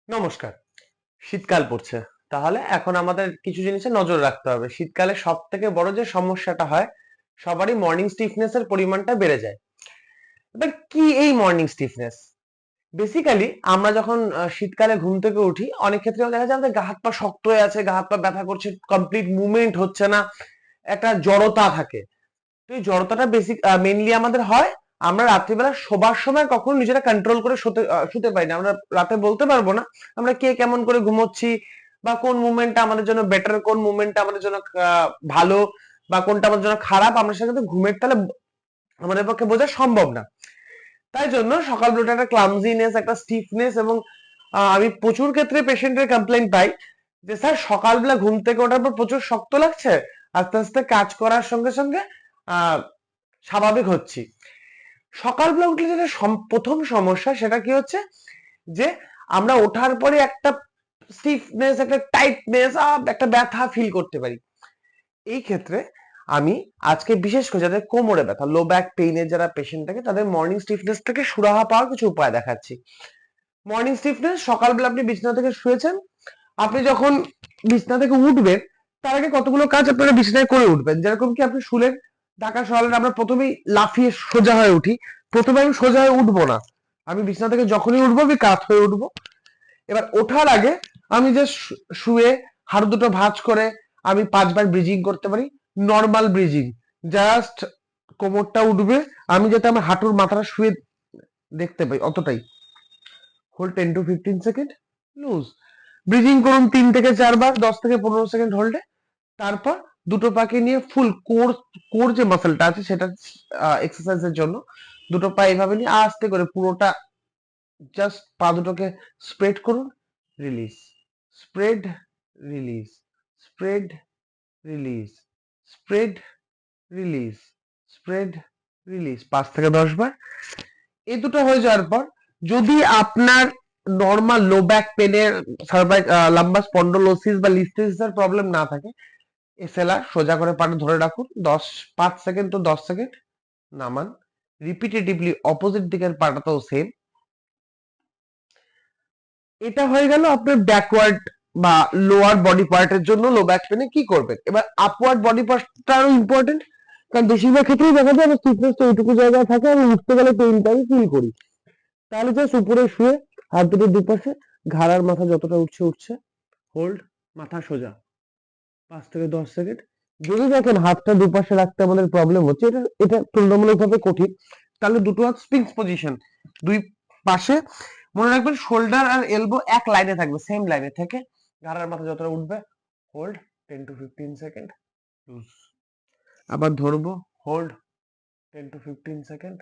নমস্কার। শীতকাল পড়ছে, তাহলে এখন আমাদের কিছু জিনিসে নজর রাখতে হবে। শীতকালে সব থেকে বড় যে সমস্যাটা হয়, সবারই মর্নিং স্টিফনেস এর পরিমাণটা বেড়ে যায়। এবার কি এই মর্নিং স্টিফনেস? বেসিক্যালি আমরা যখন শীতকালে ঘুম থেকে উঠি, অনেক ক্ষেত্রে দেখা যায় আমাদের গা হাত পা শক্ত হয়ে আছে, গা হাত পা ব্যথা করছে, কমপ্লিট মুভমেন্ট হচ্ছে না, একটা জড়তা থাকে। তো এই জড়তাটা মেইনলি আমাদের হয় আমরা রাত্রিবেলা শোবার সময় কখনো নিজেরা কন্ট্রোল করে শুতে পারি না। আমরা রাতে বলতে পারবো না আমরা কে কেমন করে ঘুমোচ্ছি, বা কোন মুভমেন্টটা আমাদের জন্য বেটার, কোন মুভমেন্টটা আমাদের জন্য ভালো, বা কোনটা আমাদের জন্য খারাপ, আমরা সেটা কিন্তু ঘুমের তালে আমাদের পক্ষে বোঝা সম্ভব না। তাই জন্য সকালবেলা একটা ক্লামজিনেস, একটা স্টিফনেস, এবং আমি প্রচুর ক্ষেত্রে পেশেন্টের কমপ্লেন পাই যে স্যার সকালবেলা ঘুম থেকে ওঠার পর প্রচুর শক্ত লাগছে, আস্তে আস্তে কাজ করার সঙ্গে সঙ্গে আহ স্বাভাবিক হচ্ছি। সকালবেলা উঠলে যেটা প্রথম সমস্যা সেটা কি হচ্ছে, যে আমরা ওঠার পরে একটা স্টিফনেস, একটা টাইটনেস, একটা ব্যথা ফিল করতে পারি। এই ক্ষেত্রে আমি আজকে বিশেষ করে যাদের কোমরে ব্যথা, লো ব্যাক পেইনের যারা পেশেন্ট থাকে, তাদের মর্নিং স্টিফনেস থেকে সুরাহা পাওয়ার কিছু উপায় দেখাচ্ছি। মর্নিং স্টিফনেস, সকালবেলা আপনি বিছানা থেকে শুয়েছেন, আপনি যখন বিছানা থেকে উঠবেন তার আগে কতগুলো কাজ আপনারা বিছানায় করে উঠবেন। যেরকম কি আপনি শুলেন, ঢাকা সকালে আমরা প্রথমেই লাফিয়ে সোজা হয়ে উঠি। প্রথমে আমি সোজা হয়ে উঠবো না, আমি বিছানা থেকে যখনই উঠবো আমি কাত হয়ে উঠবো। এবার ওঠার আগে আমি যে শুয়ে হাড় দুটো ভাঁজ করে আমি 5 বার ব্রিজিং করতে পারি, নর্মাল ব্রিজিং। জাস্ট কোমরটা উঠবে, আমি যাতে আমার হাঁটুর মাথাটা শুয়ে দেখতে পাই অতটাই। Hold 10 to 15 second, loose. Bridging করুন 3 থেকে 4 বার, 10 থেকে 15 সেকেন্ড হোল্ডে। তারপর দুটো পাকে নিয়ে ফুল কোর, কোর যে মাসেলটা আছে সেটা এক্সারসাইজের জন্য দুটো পা এইভাবে নিয়ে আস্তে করে পুরোটা জাস্ট পা দুটোকে স্প্রেড করুন, release, spread, release, spread, release, spread, release, spread, release, 5 থেকে 10 বার। এই দুটো হয়ে যাওয়ার পর যদি আপনার নর্মাল লো ব্যাক পেনের, লাম্বার স্পন্ডলোসিস বা লিস্থেসিসের প্রবলেম না থাকে, এসএলআর সোজা করে পাটা ধরে রাখুন 5 সেকেন্ড, নামান, রিপিটেটিভলি অপোজিট দিকের পাটাতেও সেম। এটা হয়ে গেল আপনার ব্যাকওয়ার্ড বা লোয়ার বডি পার্টের জন্য লো ব্যাক পেনে কি করবেন। এবার আপওয়ার্ড বডি পার্টটা আরো ইম্পর্টেন্ট, কারণ বেশিরভাগ ক্ষেত্রেই দেখা যায় আমার স্টিফনেসটা ওইটুকু জায়গায় থাকে, আমি উঠতে গেলে পেইনটা আমি ফিল করি। তাহলে জাস্ট উপরে শুয়ে হাত দুটো দুপাশে, ঘাড়ার মাথা যতটা উঠছে উঠছে, হোল্ড, মাথা সোজা, 5 থেকে 10 সেকেন্ড। যদি দেখেন হাতটা দুপাশে রাখতে আমাদের প্রবলেম হচ্ছে, এটা এটা তুলনামূলকভাবে কঠিন, তাহলে দুটো হাত স্প্রিংস পজিশন, দুই পাশে। মনে রাখবেন শোল্ডার আর এলবো এক লাইনে থাকবে, সেম লাইনে থেকে ঘাড়ার মাথা যতটা উঠবে, হোল্ড 10 to 15 সেকেন্ড, লুজ। আবার ধরবো, হোল্ড 10 to 15 সেকেন্ড,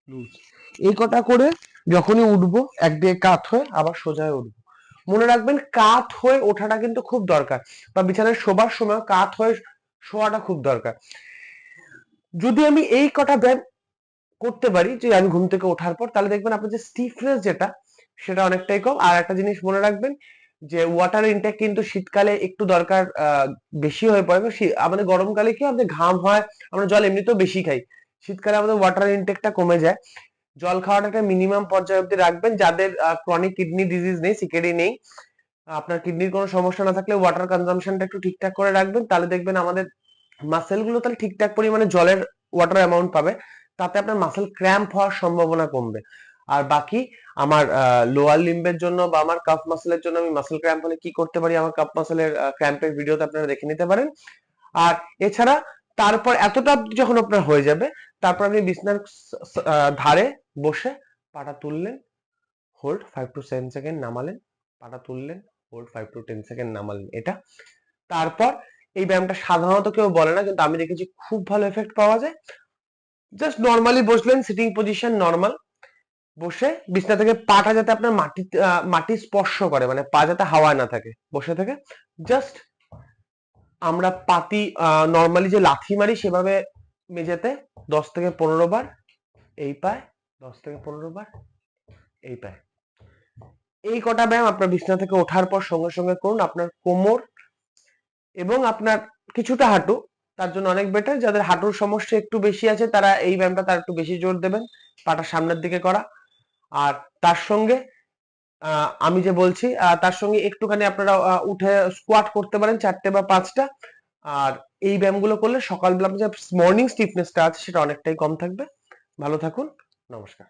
লুজ। এই কটা করে যখনই উঠবো একদিকে কাত হয়ে আবার সোজা হয়ে উঠবো। মনে রাখবেন কাত হয়ে ওঠাটা কিন্তু খুব দরকার, বা বিছানায় শোবার সময় কাত হয়ে শোয়াটা খুব দরকার। যদি আমি এই কটা ব্যায়াম করতে পারি যে আমি ঘুম থেকে ওঠার পর, তাহলে দেখবেন আপনার যে স্টিফনেস যেটা, সেটা অনেকটাই কম। আর একটা জিনিস মনে রাখবেন যে ওয়াটার ইনটেক কিন্তু শীতকালে একটু দরকার, বেশি হয়ে পড়ে। আমাদের গরমকালে কি আমাদের ঘাম হয়, আমরা জল এমনিতেও বেশি খাই, শীতকালে আমাদের ওয়াটার ইনটেকটা কমে যায়। জল খাওয়াটা একটা মিনিমাম পর্যায়ে অব্দি রাখবেন। যাদের ক্রনিক কিডনি ডিজিজ নেই, সিকেডি নেই, আপনার কিডনির কোনো সমস্যা না থাকলে ওয়াটার কনজাম্পশনটা একটু ঠিকঠাক করে রাখবেন, তাহলে দেখবেন আমাদের মাসেল গুলো তাহলে ঠিকঠাক পরিমাণে জলের ওয়াটার অ্যামাউন্ট পাবে, তাতে আপনার মাসেল ক্র্যাম্প হওয়ার সম্ভাবনা কমবে। আর বাকি আমার লোয়ার লিম্বের জন্য বা আমার কাফ মাসেলের জন্য আমি মাসেল ক্র্যাম্প হলে কি করতে পারি, আমার কাফ মাসেলের ক্র্যাম্পের ভিডিওতে আপনারা দেখে নিতে পারেন। আর এছাড়া তারপর এতটা যখন আপনার হয়ে যাবে, তারপর আপনি বিছনার ধারে বসে পাটা তুললেন, হোল্ড 5 to 7 সেকেন্ড, নামালেন, পাটা তুললেন, হোল্ড 5 to 10 সেকেন্ড, নামালেন। এটা তারপর এই ব্যায়ামটা সাধারণত কেউ বলে না, কিন্তু আমি দেখেছি খুব ভালো এফেক্ট পাওয়া যায়। জাস্ট নর্মালি বসলেন, সিটিং পজিশন নর্মাল, বসে বিছনা থেকে পাটা যাতে আপনার মাটি স্পর্শ করে, মানে পা যাতে হাওয়ায় না থাকে, বসে থেকে জাস্ট আমরা পাতি নর্মালি যে লাথি মারি সেভাবে মেঝেতে 10 থেকে 15 বার এই পায়, 10 থেকে 15 বার এই পায়। এই কটা ব্যায়াম আপনার বিছনা থেকে ওঠার পর সঙ্গে সঙ্গে করুন। আপনার কোমর এবং আপনার কিছুটা হাঁটু তার জন্য অনেক বেটার। যাদের হাঁটুর সমস্যা একটু বেশি আছে তারা এই ব্যায়ামটা তার একটু বেশি জোর দেবেন। পাটা সামনের দিকে করা। আর তার সঙ্গে আমি যে বলছি তার সঙ্গে একটুখানি আপনারা উঠে স্কোয়াট করতে পারেন 4টে বা 5টা। আর এই ব্যায়ামগুলো করলে সকালবেলা যে মর্নিং স্টিফনেসটা আছে সেটা অনেকটাই কম থাকবে। ভালো থাকুন, নমস্কার।